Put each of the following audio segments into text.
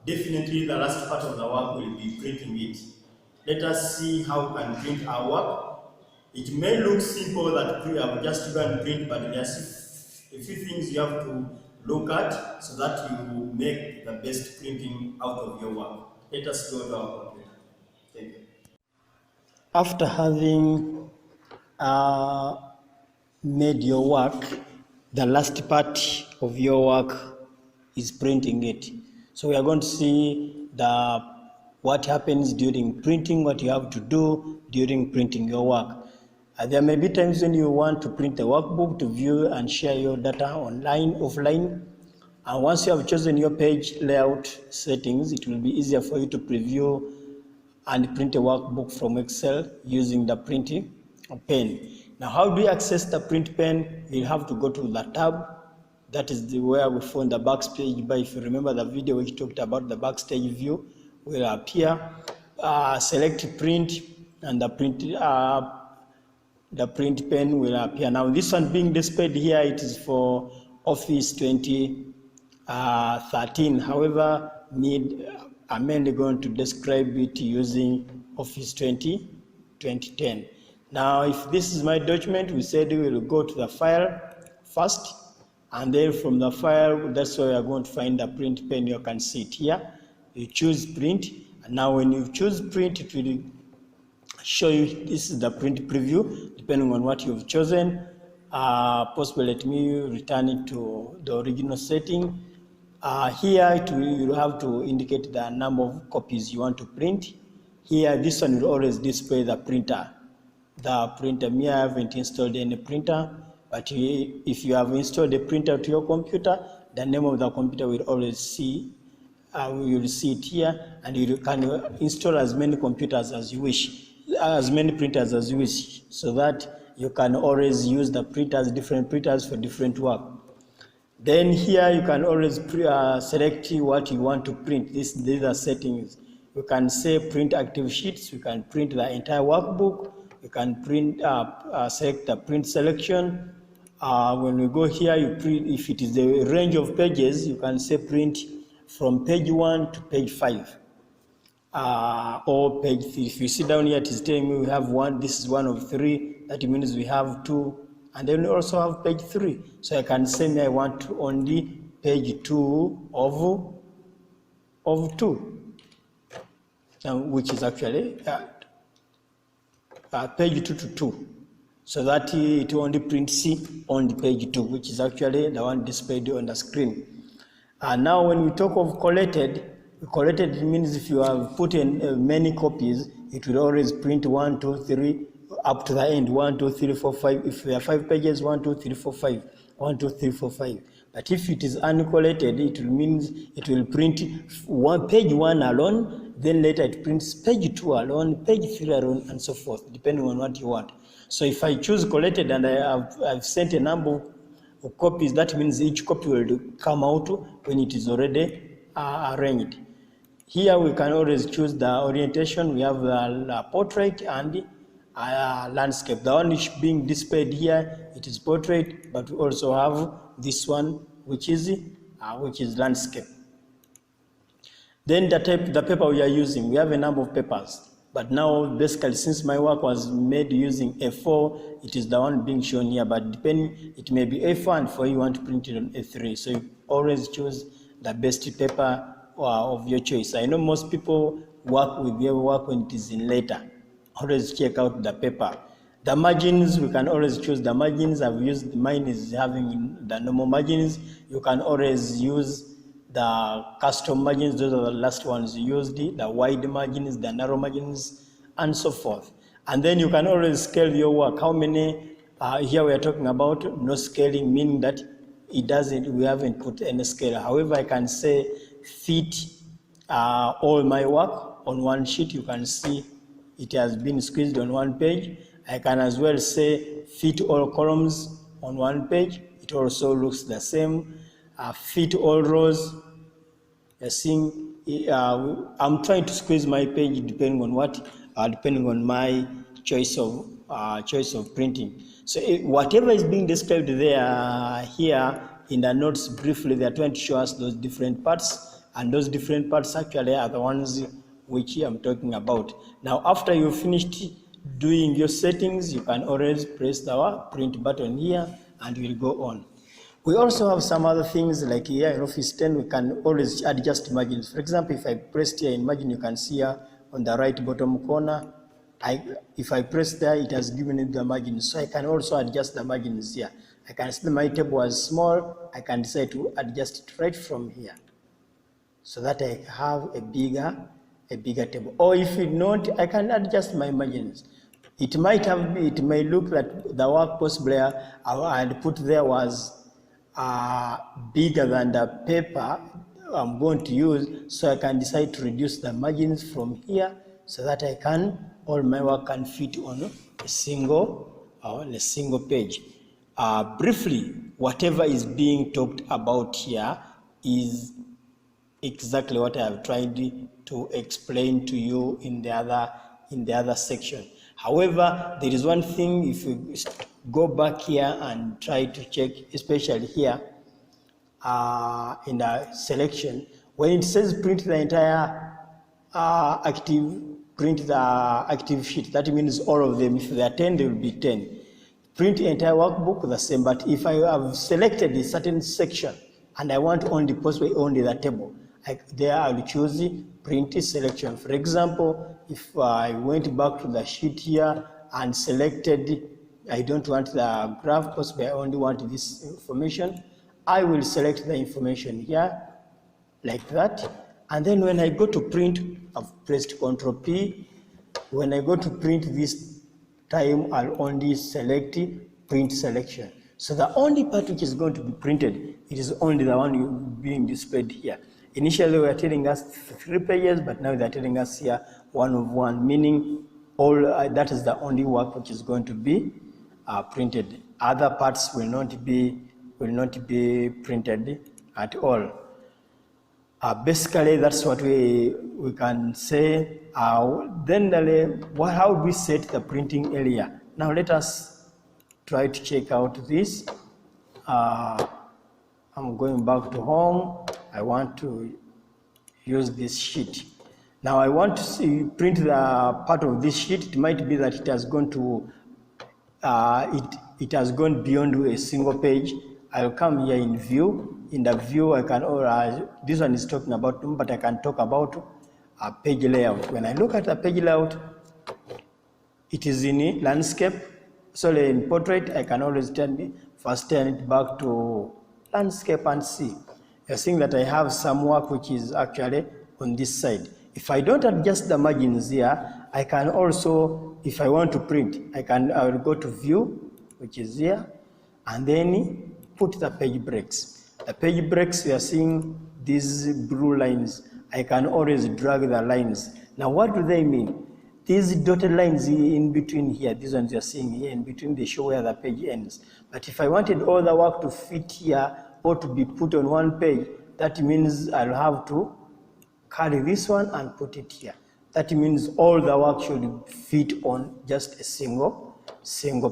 definitely the last part of the work will be printing it. Let us see how we can print our work. It may look simple that we have just go and print, but there's a few things you have to look at so that you make the best printing out of your work. Let us go to our computer. Thank you. After having made your work, the last part of your work is printing it. So we are going to see what happens during printing, what you have to do during printing your work. There may be times when you want to print a workbook to view and share your data online, offline. And once you have chosen your page layout settings, it will be easier for you to preview and print a workbook from Excel using the printing pen. Now, how do you access the print pen? You have to go to the tab. That is where we found the backstage. But if you remember the video which talked about the backstage view, will appear. Select print, and the print pen will appear. Now, this one being displayed here, it is for Office 2013. However, I'm mainly going to describe it using Office 2010. Now, if this is my document, we said we will go to the file first, and then from the file, that's where we are going to find the print pen. You can see it here. You choose print, and now when you choose print, it will show you this is the print preview, depending on what you've chosen. Possibly let me return it to the original setting. Here you have to indicate the number of copies you want to print. Here, this one will always display the printer. Me, I haven't installed any printer, but if you have installed a printer to your computer, the name of the computer will always see. You will see it here, and you can install as many computers as you wish, as many printers as you wish, so that you can always use the printers, different printers for different work. Then here you can always select what you want to print. These are settings. You can say print active sheets. You can print the entire workbook. You can print select the print selection. When we go here, you print. If it is the range of pages, you can say print from page 1 to page 5. Or page 3. If you see down here, it is telling me we have 1. This is 1 of 3. That means we have 2. And then we also have page 3. So I can say I want to only page 2 of 2. Which is actually page 2 to 2. So that it only prints on the page 2, which is actually the one displayed on the screen. Now when we talk of collected means if you have put in many copies, it will always print 1, 2, 3, up to the end, 1, 2, 3, 4, 5. If there are 5 pages, 1, 2, 3, 4, 5, 1, 2, 3, 4, 5. But if it is uncollected, it will means it will print page 1 alone, then later it prints page 2 alone, page 3 alone, and so forth, depending on what you want. So if I choose collected and I've sent a number of copies, that means each copy will come out when it is already arranged. Here we can always choose the orientation. We have the portrait and landscape. The one which being displayed here, it is portrait, but we also have this one, which is landscape. Then the paper we are using, we have a number of papers. But now, basically, since my work was made using A4, it is the one being shown here. But depending, it may be A4, and for you want to print it on A3. So you always choose the best paper of your choice. I know most people work with their work when it is in letter. Always check out the paper. The margins, we can always choose the margins. I've used, mine is having the normal margins. You can always use the custom margins. Those are the last ones you used, the wide margins, the narrow margins, and so forth. And then you can always scale your work. How many, here we are talking about no scaling, meaning that we haven't put any scale. However, I can say fit all my work on one sheet. You can see it has been squeezed on one page. I can as well say fit all columns on one page. It also looks the same. Fit all rows. You're seeing, I'm trying to squeeze my page depending on depending on my choice of printing. So whatever is being described there, here in the notes briefly, they are trying to show us those different parts and those different parts actually are the ones which I'm talking about. Now after you've finished doing your settings, you can always press the print button here and we'll go on. We also have some other things like here in Office 10, we can always adjust margins. For example, if I pressed here in margin, you can see here on the right bottom corner, if I press there, it has given it the margins. So I can also adjust the margins here. I can see my table was small, I can decide to adjust it right from here, so that I have a bigger table. Or if it not, I can adjust my margins. It may look that the work possibly I had put there was bigger than the paper I'm going to use, so I can decide to reduce the margins from here so that all my work can fit on a single page. Briefly, whatever is being talked about here is exactly what I have tried to explain to you in the other section. However, there is one thing, if you go back here and try to check, especially here in the selection, when it says print the entire print the active sheet, that means all of them. If there are 10, there will be 10. Print the entire workbook, the same. But if I have selected a certain section and I want only possibly only the table, there I will choose print selection. For example, if I went back to the sheet here and selected, I don't want the graph, possibly I only want this information, I will select the information here like that. And then when I go to print, I've pressed Ctrl P. When I go to print this time, I'll only select print selection. So the only part which is going to be printed, it is only the one being displayed here. Initially, they were telling us 3 pages, but now they're telling us here 1 of 1, meaning that is the only work which is going to be printed. Other parts will not be printed at all. Basically, that's what we can say. Then, how do we set the printing area? Now, let us try to check out this. I'm going back to home. I want to use this sheet. Now I want to print the part of this sheet. It might be that it has gone to, it has gone beyond a single page. I'll come here in view. In the view, I can, this one is talking about, but I can talk about a page layout. When I look at the page layout, it is in landscape. So in portrait, I can always first turn it back to landscape and see. You're seeing that I have some work which is actually on this side. If I don't adjust the margins here, I can also, if I want to print, I will go to view, which is here, and then put the page breaks. The page breaks, you are seeing these blue lines. I can always drag the lines. Now what do they mean? These dotted lines in between here, these ones you are seeing here in between, they show where the page ends. But if I wanted all the work to fit here or to be put on one page, that means I'll have to carry this one and put it here. That means all the work should fit on just a single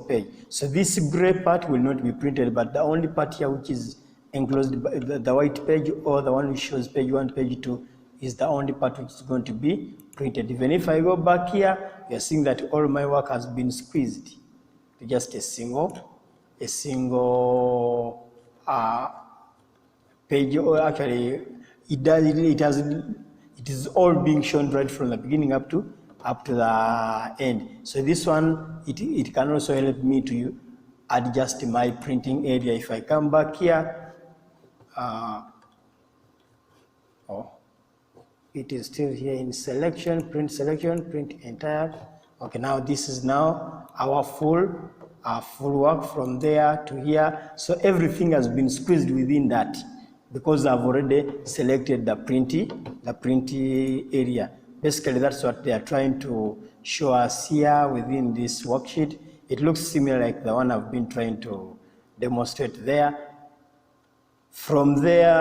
page. So this gray part will not be printed, but the only part here which is enclosed by the white page, or the one which shows page 1, page 2, is the only part which is going to be printed. Even if I go back here, you're seeing that all my work has been squeezed to just a single page. Or actually, it is all being shown right from the beginning up to the end. So this one, it can also help me to adjust my printing area. If I come back here, it is still here in selection, print entire. Okay, now this is now our full work from there to here. So everything has been squeezed within that, because I've already selected the printy area. Basically, that's what they are trying to show us here within this worksheet. It looks similar like the one I've been trying to demonstrate there. From there,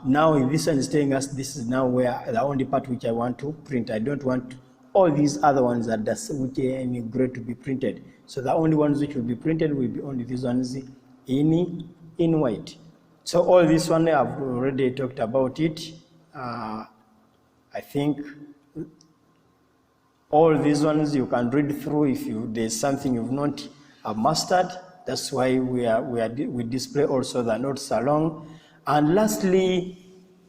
now this one is telling us this is now where the only part which I want to print. I don't want all these other ones that which are in gray to be printed. So the only ones which will be printed will be only these ones in white. So all this one I've already talked about it. I think all these ones you can read through if there's something you've not mastered. That's why we display also the notes along. And lastly,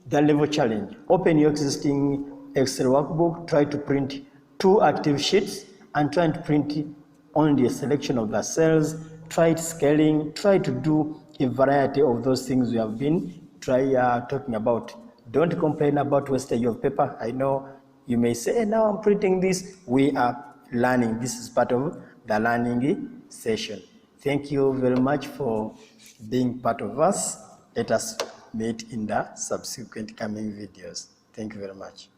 the level challenge. Open your existing Excel workbook, try to print 2 active sheets and try to print only a selection of the cells, try scaling, try to do a variety of those things we have been talking about. Don't complain about wastage of paper. I know you may say, hey, now I'm printing this. We are learning. This is part of the learning session. Thank you very much for being part of us. Let us meet in the subsequent coming videos. Thank you very much.